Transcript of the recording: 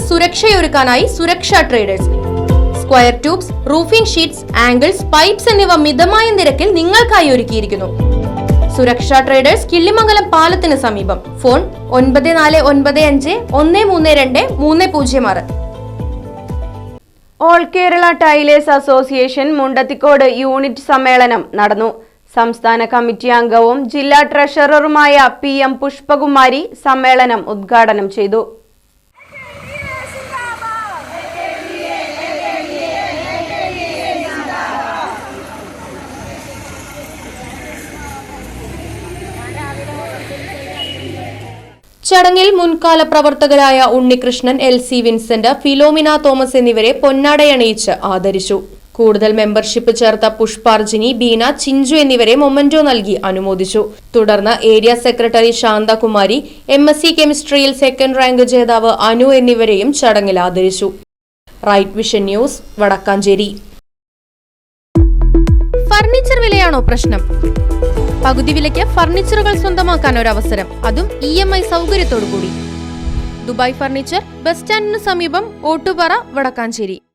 സുരക്ഷയൊരുക്കാനായി സുരക്ഷാ traders. Square tubes, roofing sheets, angles, pipes എന്നിവ മിതമായ നിരക്കിൽ നിങ്ങൾക്കായി ഒരുക്കിയിരിക്കുന്നു. സുരക്ഷാ ട്രേഡേഴ്സ്, കിള്ളിമംഗലം പാലത്തിന് സമീപം. Phone 9495132306. All Kerala tailors association Mundathikode unit സമ്മേളനം നടന്നു. സംസ്ഥാന കമ്മിറ്റി അംഗവും ജില്ലാ ട്രഷററുമായ PM പുഷ്പകുമാരി സമ്മേളനം ഉദ്ഘാടനം ചെയ്തു. ചടങ്ങിൽ മുൻകാല പ്രവർത്തകരായ Unnikrishnan, LC Vincent, Philomina Thomas എന്നിവരെ പൊന്നാടയണിയിച്ച് ആദരിച്ചു. കൂടുതൽ മെമ്പർഷിപ്പ് ചേർത്ത പുഷ്പാർജിനി, ബീന, ചിഞ്ചു എന്നിവരെ മൊമെന്റോ നൽകി അനുമോദിച്ചു. തുടർന്ന് ഏരിയ സെക്രട്ടറി ശാന്തകുമാരി, MSc കെമിസ്ട്രിയിൽ 2nd റാങ്ക് ജേതാവ് അനു എന്നിവരെയും ചടങ്ങിൽ ആദരിച്ചു. Right vision news, Vadakkanchery. Furniture വിലയാണോ പ്രശ്നം? പകുതി വിലയ്ക്ക് ഫർണിച്ചറുകൾ സ്വന്തമാക്കാൻ ഒരവസരം, അതും EMI സൗകര്യത്തോടുകൂടി. ദുബായ് ഫർണിച്ചർ, ബസ് സ്റ്റാൻഡിന് സമീപം, ഓട്ടുപാറ, വടക്കാഞ്ചേരി.